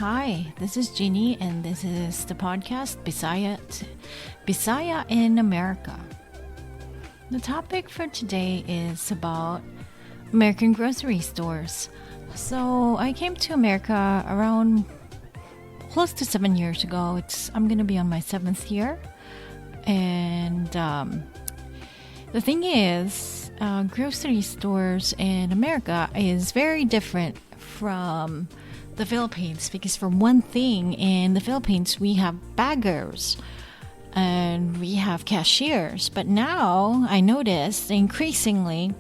Hi, this is Genie, and this is the podcast Bisaya in America. The topic for today is about American grocery stores. So I came to America around close to 7 years ago. I'm going to be on my 7th year. And the thing is, grocery stores in America is very different from the Philippines, because for one thing, in the Philippines we have baggers and we have cashiers, but now I noticed increasingly,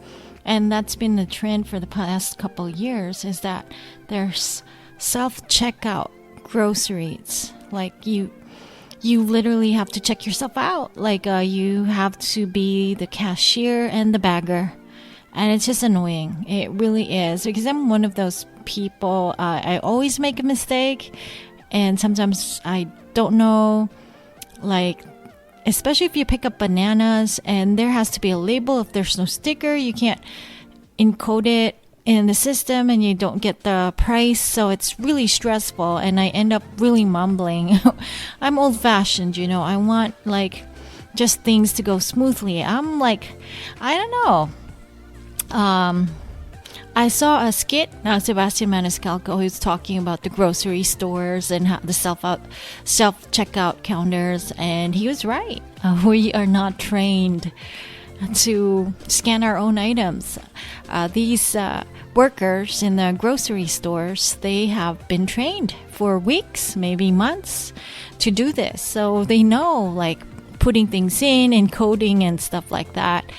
and that's been the trend for the past couple of years, is that there's self-checkout groceries. Like you literally have to check yourself out. Like you have to be the cashier and the bagger. And it's just annoying. It really is. Because I'm one of those people, I always make a mistake. And sometimes I don't know, like, especially if you pick up bananas and there has to be a label. If there's no sticker, you can't encode it in the system and you don't get the price. So it's really stressful and I end up really mumbling. I'm old fashioned, I want like just things to go smoothly. I'm like, I don't know. I saw a skit, Sebastian Maniscalco, who's talking about the grocery stores and the self-checkout counters, and he was right. We are not trained to scan our own items. These workers in the grocery stores, they have been trained for weeks, maybe months, to do this. So they know, like, putting things in, encoding and stuff like that.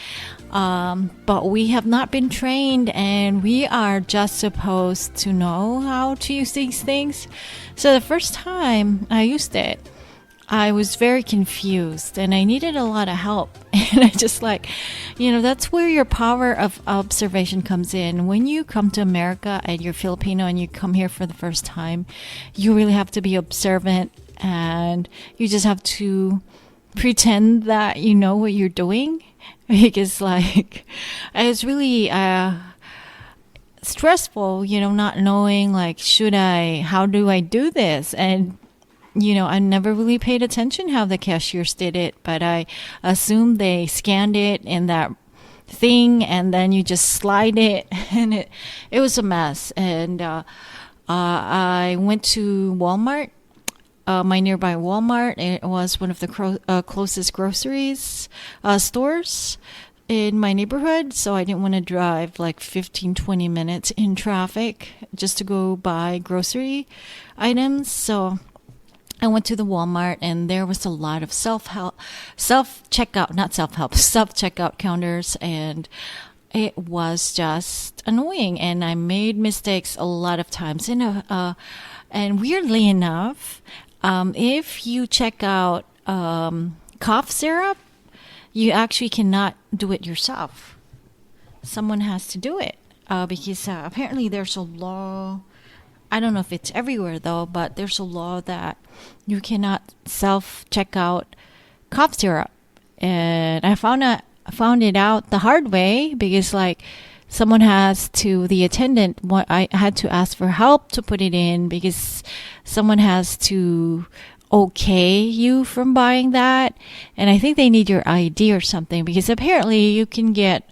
But we have not been trained, and we are just supposed to know how to use these things. So the first time I used it, I was very confused and I needed a lot of help. And I just that's where your power of observation comes in. When you come to America and you're Filipino and you come here for the first time, you really have to be observant and you just have to pretend that you know what you're doing. Because it's really stressful, not knowing how do I do this? And I never really paid attention how the cashiers did it, but I assumed they scanned it in that thing and then you just slide it, and it was a mess. And I went to Walmart. My nearby Walmart. It was one of the closest groceries stores in my neighborhood, so I didn't want to drive like 15-20 minutes in traffic just to go buy grocery items. So I went to the Walmart, and there was a lot of self-checkout counters, and it was just annoying, and I made mistakes a lot of times. And weirdly enough, if you check out cough syrup, you actually cannot do it yourself. Someone has to do it because apparently there's a law. I don't know if it's everywhere though, but there's a law that you cannot self-check out cough syrup. And I found it out the hard way because the attendant, I had to ask for help to put it in because someone has to okay you from buying that. And I think they need your ID or something, because apparently you can get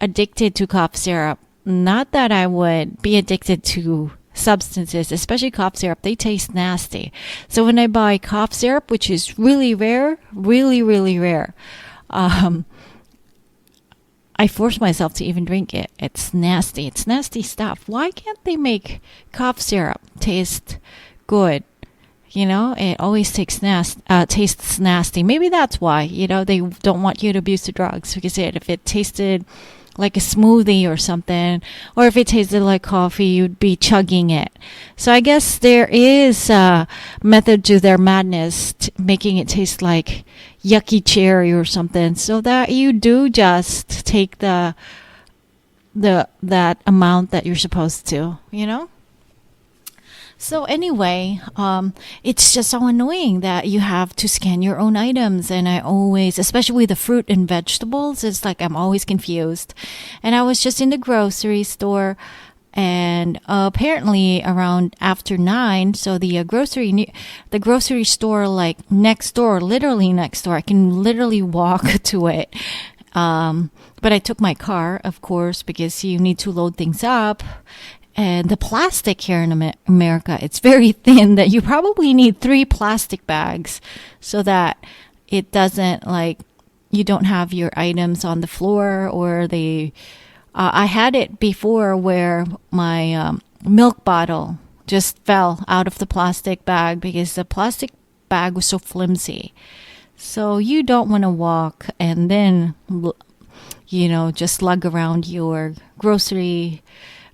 addicted to cough syrup. Not that I would be addicted to substances, especially cough syrup. They taste nasty. So when I buy cough syrup, which is really rare, really, really rare, I force myself to even drink it. It's nasty. It's nasty stuff. Why can't they make cough syrup taste good? It always tastes nasty. Maybe that's why, they don't want you to abuse the drugs, because if it tasted like a smoothie or something, or if it tasted like coffee, you'd be chugging it. So I guess there is a method to their madness, making it taste like yucky cherry or something, so that you do just take that amount that you're supposed to, So anyway, it's just so annoying that you have to scan your own items. And I always, especially the fruit and vegetables, it's like I'm always confused. And I was just in the grocery store And apparently around after 9, so the grocery store like next door, literally next door, I can literally walk to it. But I took my car, of course, because you need to load things up. And the plastic here in America, it's very thin that you probably need 3 plastic bags so that it doesn't like, you don't have your items on the floor or I had it before where my milk bottle just fell out of the plastic bag because the plastic bag was so flimsy. So you don't want to walk and then, just lug around your grocery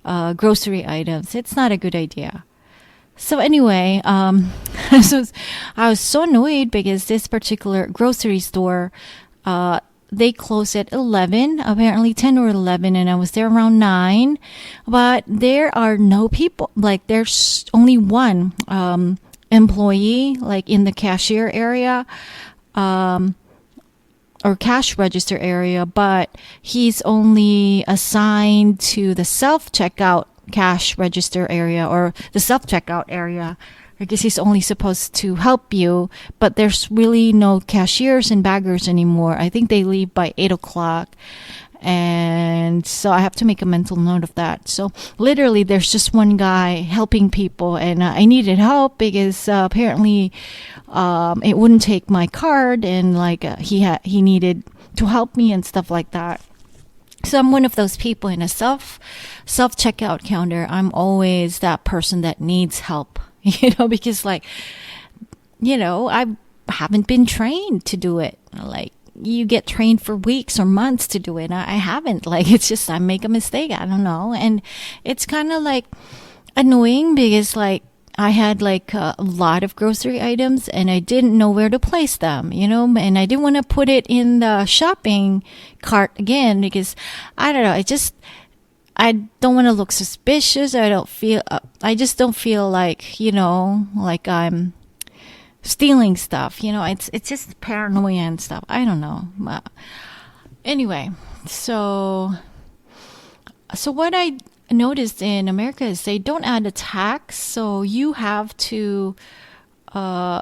items. It's not a good idea. So anyway, so I was so annoyed because this particular grocery store, they close at 11, apparently 10 or 11, and I was there around 9. But there are no people, like there's only one employee, like in the cashier area, or cash register area, but he's only assigned to the self-checkout cash register area or the self-checkout area. I guess he's only supposed to help you, but there's really no cashiers and baggers anymore. I think they leave by 8 o'clock. And so I have to make a mental note of that. So literally there's just one guy helping people, and I needed help because apparently it wouldn't take my card, and like he needed to help me and stuff like that. So I'm one of those people in a self checkout counter. I'm always that person that needs help. Because I haven't been trained to do it. Like you get trained for weeks or months to do it. I haven't. Like it's just I make a mistake. I don't know, and it's kind of like annoying because like I had like a lot of grocery items and I didn't know where to place them. And I didn't want to put it in the shopping cart again because I don't know. I don't want to look suspicious. I just don't feel like, like I'm stealing stuff. It's just paranoia and stuff. I don't know. Anyway, so what I noticed in America is they don't add a tax. So you have to,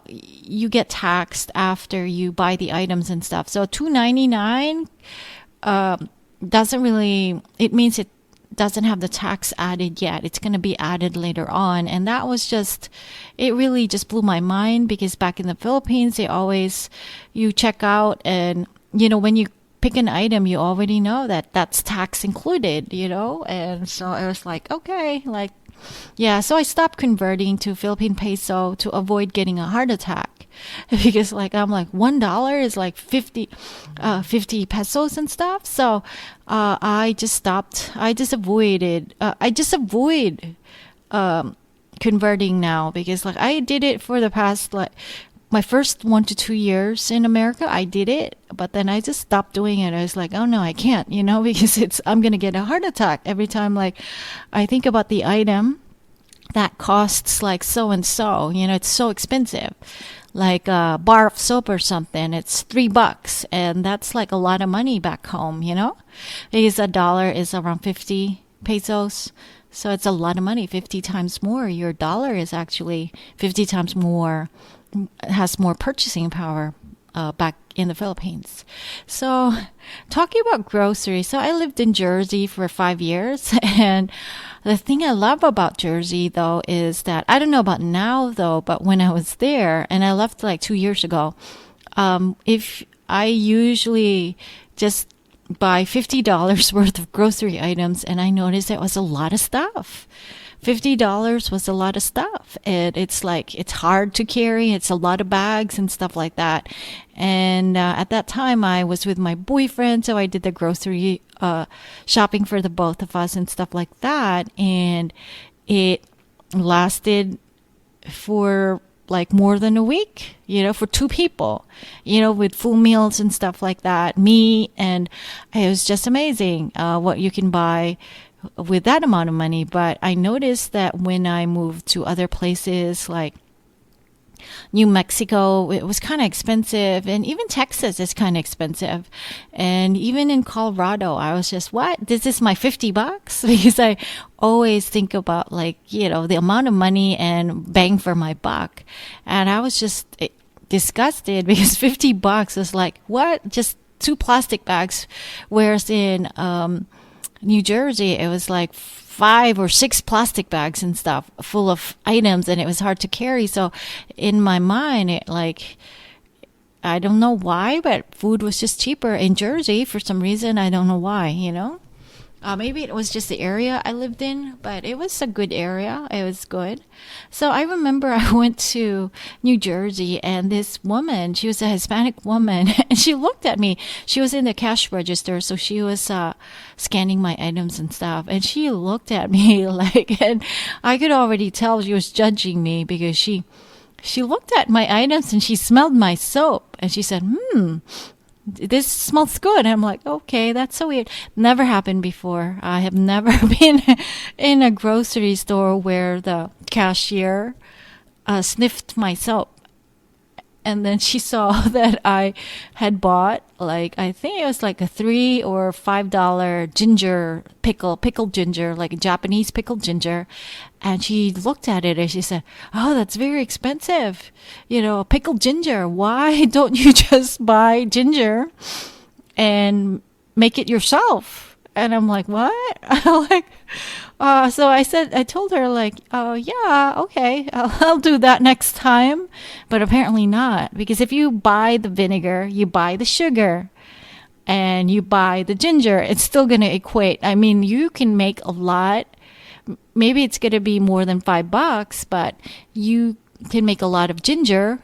you get taxed after you buy the items and stuff. So $2.99, it means it doesn't have the tax added yet. It's going to be added later on. And that was it really just blew my mind because back in the Philippines, you check out and, when you pick an item, you already know that that's tax included, And so I was like, okay, yeah. So I stopped converting to Philippine peso to avoid getting a heart attack. Because I'm like $1 is like 50 pesos and stuff. So I just stopped. I just avoid converting now because I did it for the past my first 1 to 2 years in America. I did it, but then I just stopped doing it. I was like, oh no, I can't, because I'm gonna get a heart attack every time I think about the item that costs like so and so. It's so expensive. Like a bar of soap or something, it's $3, and that's like a lot of money back home, because $1 is around 50 pesos, so it's a lot of money, 50 times more. Your dollar is actually 50 times more, has more purchasing power back in the Philippines. So talking about groceries, so I lived in Jersey for 5 years, and the thing I love about Jersey, though, is that I don't know about now, though, but when I was there, and I left like 2 years ago, if I usually just buy $50 worth of grocery items, and I noticed it was a lot of stuff. $50 was a lot of stuff. It's hard to carry. It's a lot of bags and stuff like that. And at that time, I was with my boyfriend, so I did the grocery shopping for the both of us and stuff like that. And it lasted for like more than a week, for 2 people, with full meals and stuff like that. And it was just amazing what you can buy with that amount of money. But I noticed that when I moved to other places, like New Mexico, it was kind of expensive. And even Texas is kind of expensive. And even in Colorado, I was just, what? This is my $50? Because I always think about like, the amount of money and bang for my buck. And I was just disgusted because $50 was like, what? Just two plastic bags. Whereas in New Jersey, it was like 5 or 6 plastic bags and stuff full of items, and it was hard to carry. So in my mind, it like, I don't know why, but food was just cheaper in Jersey for some reason. I don't know why. Maybe it was just the area I lived in, but it was a good area. It was good. So I remember I went to New Jersey, and this woman, she was a Hispanic woman, and she looked at me. She was in the cash register, so she was scanning my items and stuff. And she looked at me like, and I could already tell she was judging me because she looked at my items and she smelled my soap, and she said, this smells good. And I'm like, okay, that's so weird. Never happened before. I have never been in a grocery store where the cashier sniffed my soap. And then she saw that I had bought, like, I think it was like a $3 or $5 ginger pickled ginger, like a Japanese pickled ginger. And she looked at it and she said, oh, that's very expensive. Pickled ginger. Why don't you just buy ginger and make it yourself? And I'm like, what? I'm like, so I told her like, oh yeah, okay, I'll do that next time. But apparently not, because if you buy the vinegar, you buy the sugar, and you buy the ginger, it's still going to equate. I mean, you can make a lot. Maybe it's going to be more than $5, but you can make a lot of ginger,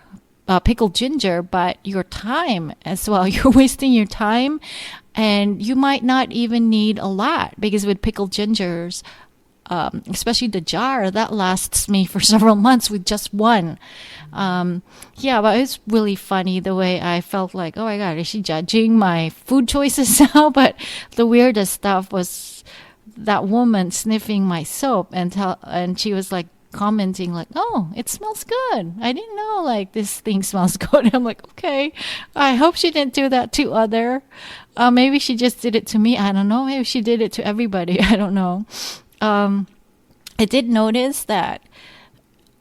pickled ginger, but your time as well. You're wasting your time, and you might not even need a lot, because with pickled gingers, especially the jar, that lasts me for several months with just one. Yeah, but it's really funny the way I felt like, oh my God, is she judging my food choices now? But the weirdest stuff was that woman sniffing my soap, and she was like commenting like, oh, it smells good. I didn't know like this thing smells good. I'm like, okay, I hope she didn't do that to other. Maybe she just did it to me. I don't know. Maybe she did it to everybody. I don't know. I did notice that,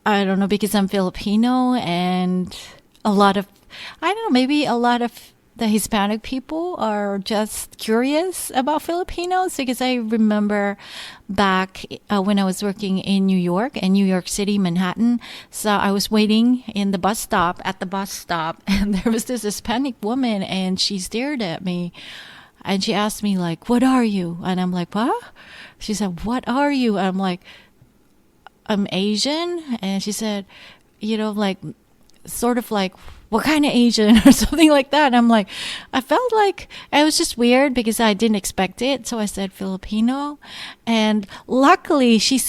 I don't know, because I'm Filipino, and maybe a lot of the Hispanic people are just curious about Filipinos, because I remember back when I was working in New York City, Manhattan. So I was waiting at the bus stop, and there was this Hispanic woman, and she stared at me, and she asked me like, what are you? And I'm like, what? She said, what are you? I'm like, I'm Asian. And she said, like, sort of like, what kind of Asian or something like that. And I'm like, I felt like it was just weird because I didn't expect it. So I said Filipino. And luckily she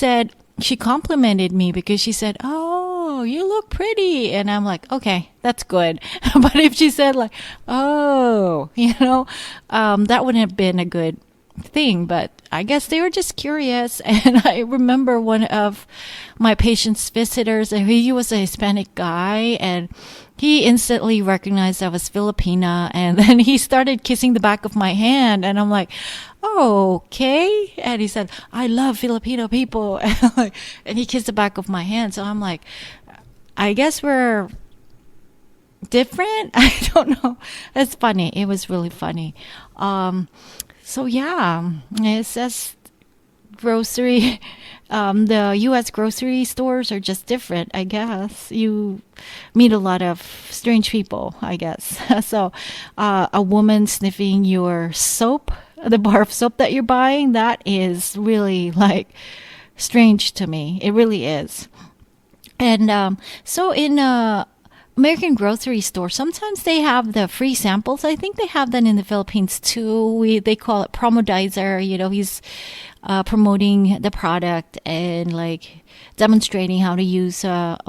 complimented me, because she said, oh, you look pretty. And I'm like, okay, that's good. But if she said like, oh, that wouldn't have been a good thing. But I guess they were just curious. And I remember one of my patient's visitors, and he was a Hispanic guy, and he instantly recognized I was Filipina, and then he started kissing the back of my hand, and I'm like, oh, okay. And he said, I love Filipino people. And he kissed the back of my hand. So I'm like, I guess we're different. I don't know. It's funny. It was really funny. So yeah, it says grocery, the U.S. grocery stores are just different, I guess. You meet a lot of strange people, I guess. So a woman sniffing your soap, the bar of soap that you're buying, that is really like strange to me. It really is. And so in American grocery store, sometimes they have the free samples. I think they have that in the Philippines too. They call it promodizer. He's promoting the product and like demonstrating how to use a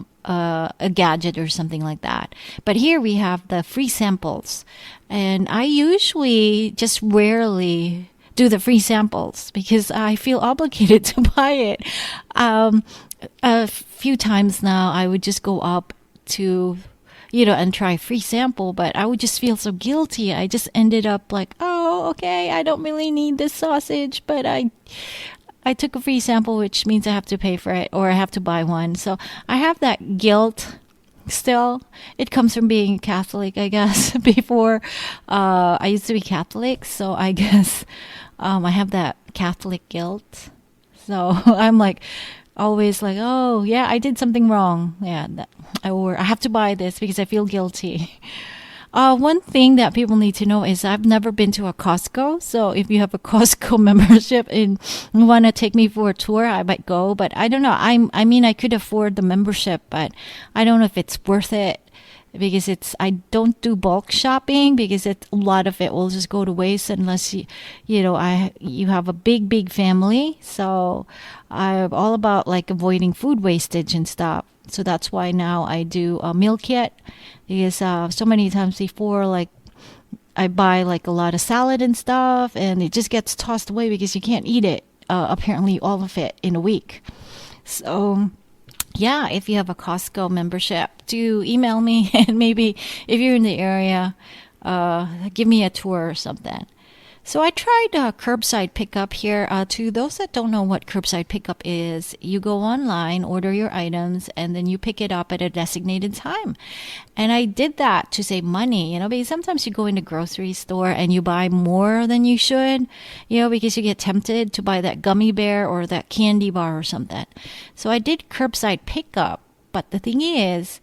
gadget or something like that. But here we have the free samples, and I usually just rarely do the free samples because I feel obligated to buy it. A few times now, I would just go up to, and try free sample, but I would just feel so guilty. I just ended up like, oh, okay, I don't really need this sausage, but I took a free sample, which means I have to pay for it or I have to buy one. So I have that guilt still. It comes from being Catholic, I guess. Before, I used to be Catholic, so I guess I have that Catholic guilt. So I'm like always like, oh yeah, I did something wrong. Yeah, or I have to buy this because I feel guilty. One thing that people need to know is I've never been to a Costco. So if you have a Costco membership and you want to take me for a tour, I might go. But I don't know. I mean, I could afford the membership, but I don't know if it's worth it because I don't do bulk shopping because a lot of it will just go to waste unless you have a big family. So I'm all about like avoiding food wastage and stuff. So that's why now I do a meal kit because so many times before, like I buy like a lot of salad and stuff and it just gets tossed away because you can't eat it, apparently all of it in a week. So yeah, if you have a Costco membership, do email me and maybe if you're in the area, give me a tour or something. So I tried curbside pickup here. To those that don't know what curbside pickup is, you go online, order your items, and then you pick it up at a designated time. And I did that to save money, because sometimes you go in a grocery store and you buy more than you should, because you get tempted to buy that gummy bear or that candy bar or something. So I did curbside pickup. But the thing is,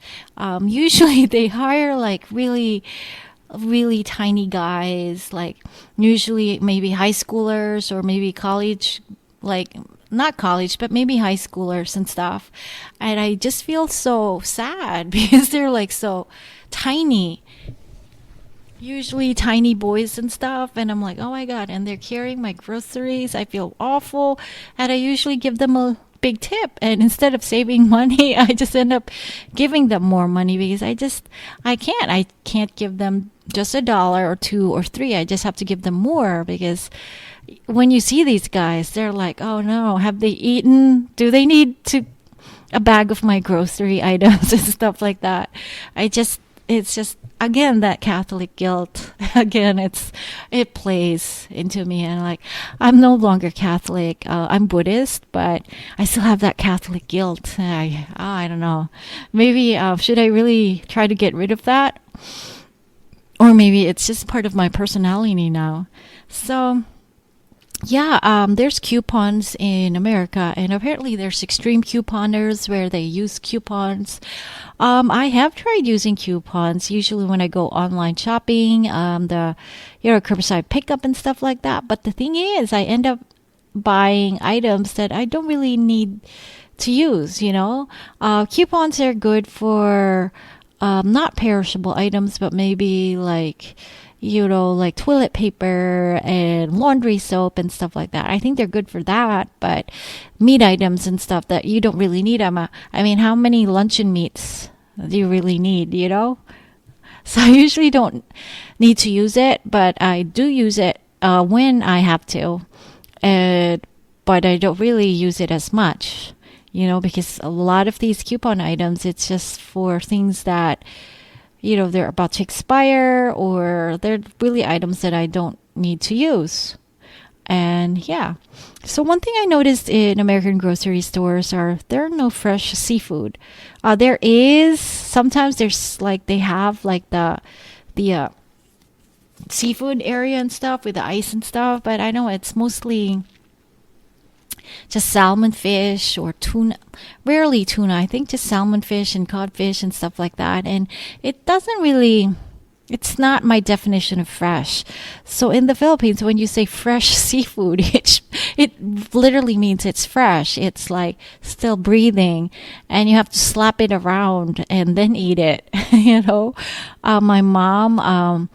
usually they hire like really tiny guys, like usually maybe high schoolers or maybe college, like not college, but maybe high schoolers and stuff. And I just feel so sad because they're like so tiny, usually tiny boys and stuff. And I'm like, oh my God. And they're carrying my groceries. I feel awful. And I usually give them a big tip, and instead of saving money, I just end up giving them more money because I can't give them just $1 or $2 or $3. I just have to give them more because when you see these guys, they're like, oh no, have they eaten? Do they need a bag of my grocery items and stuff like that? It's just again that Catholic guilt. Again, it plays into me, and like I'm no longer Catholic. I'm Buddhist, but I still have that Catholic guilt. I don't know. Maybe should I really try to get rid of that, or maybe it's just part of my personality now. So. Yeah, there's coupons in America, and apparently there's extreme couponers where they use coupons. I have tried using coupons, usually when I go online shopping, the curbside pickup and stuff like that. But the thing is, I end up buying items that I don't really need to use, Coupons are good for not perishable items, but maybe like toilet paper and laundry soap and stuff like that. I think they're good for that, but meat items and stuff that you don't really need. I mean, how many luncheon meats do you really need, So I usually don't need to use it, but I do use it when I have to. But I don't really use it as much, because a lot of these coupon items, it's just for things that they're about to expire, or they're really items that I don't need to use. And yeah. So one thing I noticed in American grocery stores there are no fresh seafood. There is, sometimes there's like, they have like the seafood area and stuff with the ice and stuff, but I know it's mostly just salmon fish or tuna, rarely tuna. I think just salmon fish and codfish and stuff like that. And it's not my definition of fresh. So in the Philippines, when you say fresh seafood, it literally means it's fresh. It's like still breathing, and you have to slap it around and then eat it. My mom,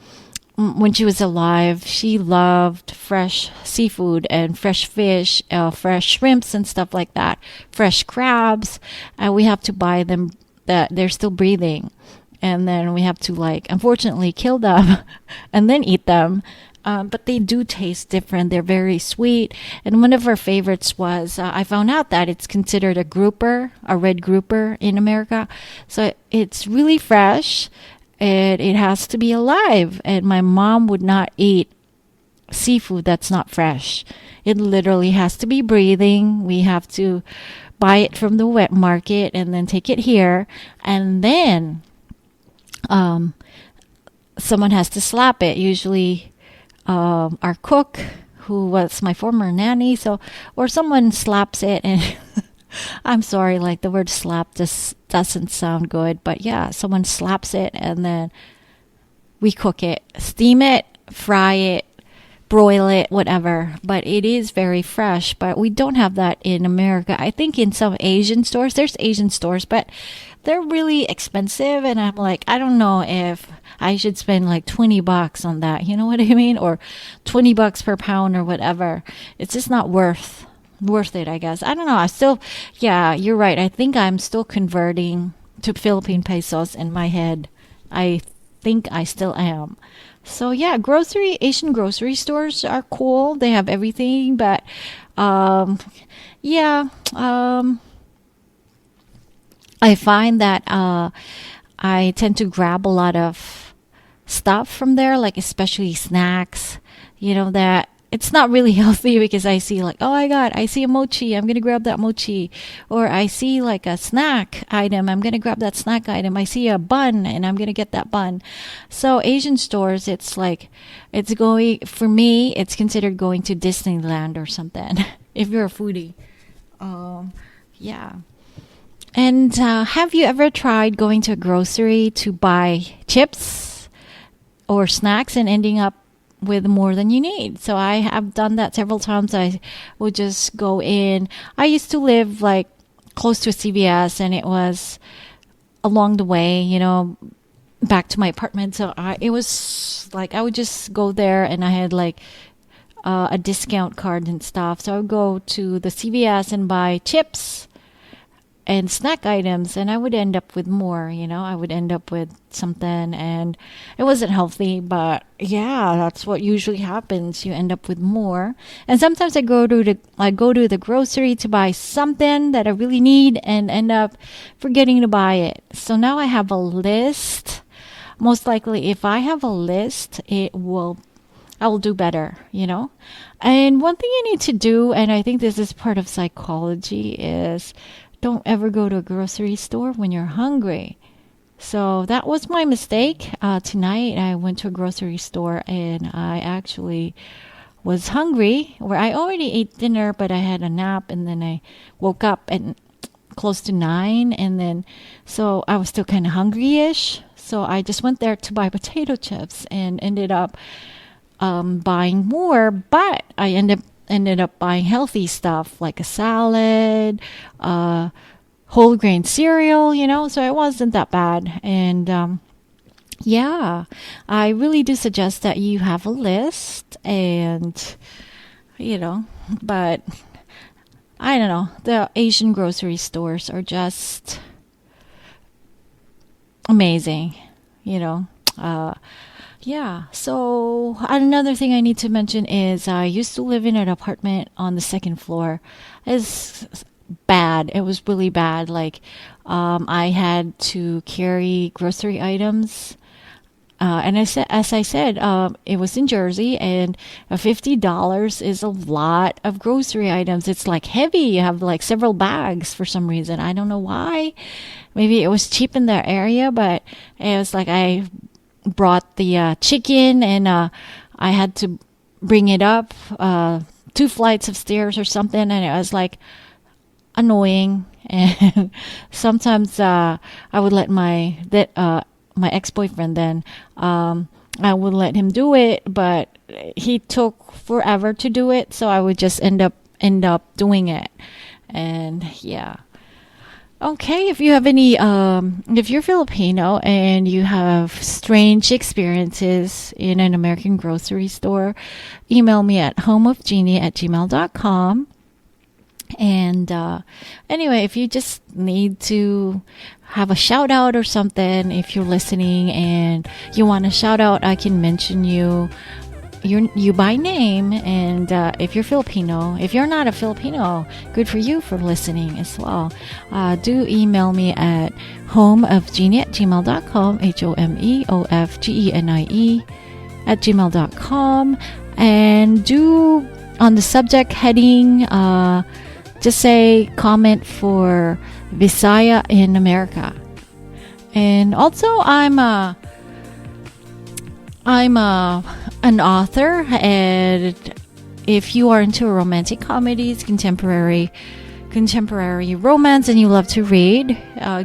when she was alive, she loved fresh seafood and fresh fish, fresh shrimps and stuff like that, fresh crabs. And we have to buy them that they're still breathing. And then we have to unfortunately kill them and then eat them. but they do taste different. They're very sweet. And one of our favorites was I found out that it's considered a grouper, a red grouper in America. So it's really fresh and it has to be alive. And my mom would not eat seafood that's not fresh. It literally has to be breathing. We have to buy it from the wet market and then take it here. And then someone has to slap it. Usually our cook, who was my former nanny, or someone slaps it. And I'm sorry, like the word slap just doesn't sound good. But yeah, someone slaps it and then we cook it, steam it, fry it, broil it, whatever. But it is very fresh. But we don't have that in America. I think in some Asian stores, there's Asian stores, but they're really expensive. And I'm like, I don't know if I should spend like $20 on that. You know what I mean? Or $20 per pound or whatever. It's just not worth it, I guess. I don't know. Yeah, you're right. I think I'm still converting to Philippine pesos in my head. I think I still am. So yeah, Asian grocery stores are cool. They have everything, but yeah, I find that I tend to grab a lot of stuff from there, like especially snacks. That it's not really healthy because I see like, oh my God, I see a mochi. I'm going to grab that mochi. Or I see like a snack item. I'm going to grab that snack item. I see a bun and I'm going to get that bun. So Asian stores, it's like, for me, it's considered going to Disneyland or something. If you're a foodie. Yeah. And have you ever tried going to a grocery to buy chips or snacks and ending up with more than you need? So I have done that several times. I would just go in. I used to live like close to a CVS and it was along the way, back to my apartment. So it was like I would just go there and I had like a discount card and stuff. So I would go to the CVS and buy chips and snack items and I would end up with more, I would end up with something and it wasn't healthy, but yeah, that's what usually happens. You end up with more. And sometimes I go to the grocery to buy something that I really need and end up forgetting to buy it. So now I have a list. Most likely if I have a list, I will do better, And one thing you need to do, and I think this is part of psychology, is don't ever go to a grocery store when you're hungry. So that was my mistake. Tonight I went to a grocery store and I actually was hungry. Where I already ate dinner, but I had a nap and then I woke up at close to 9. And then, so I was still kind of hungry-ish. So I just went there to buy potato chips and ended up buying more. But I ended up buying healthy stuff like a salad, whole grain cereal, so it wasn't that bad. And yeah, I really do suggest that you have a list and, but I don't know, the Asian grocery stores are just amazing, yeah. So another thing I need to mention is I used to live in an apartment on the second floor. It's bad. It was really bad. Like, I had to carry grocery items. And as I said, it was in Jersey, and $50 is a lot of grocery items. It's like heavy. You have like several bags for some reason. I don't know why. Maybe it was cheap in that area, but it was like I brought the chicken and I had to bring it up 2 flights of stairs or something, and it was like annoying. And sometimes I would let my ex-boyfriend then I would let him do it, but he took forever to do it, so I would just end up doing it. And yeah. Okay, if you have any, if you're Filipino and you have strange experiences in an American grocery store, email me at homeofgenie@gmail.com. And anyway, if you just need to have a shout out or something, if you're listening and you want a shout out, I can mention you you by name, and if you're Filipino, if you're not a Filipino, good for you for listening as well. Do email me at homeofgenie@gmail.com, homeofgenie@gmail.com, and do on the subject heading just say comment for Bisaya in America. And also I'm an author, and if you are into romantic comedies, contemporary romance, and you love to read,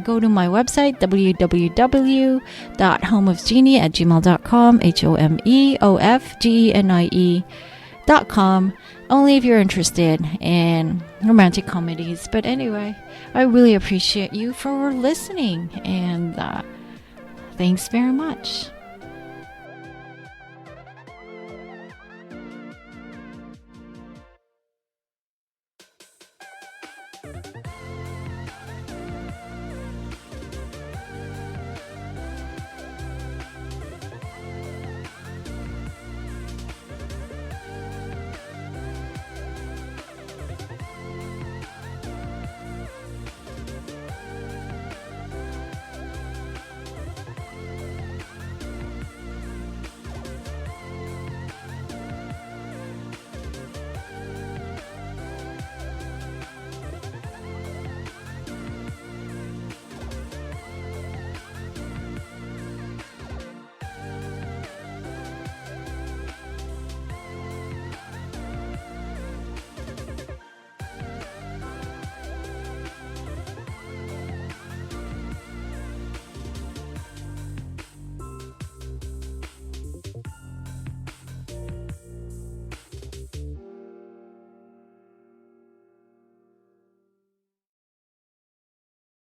go to my website www.homeofgenie@gmail.com, homeofgenie.com, only if you're interested in romantic comedies. But anyway, I really appreciate you for listening, and thanks very much.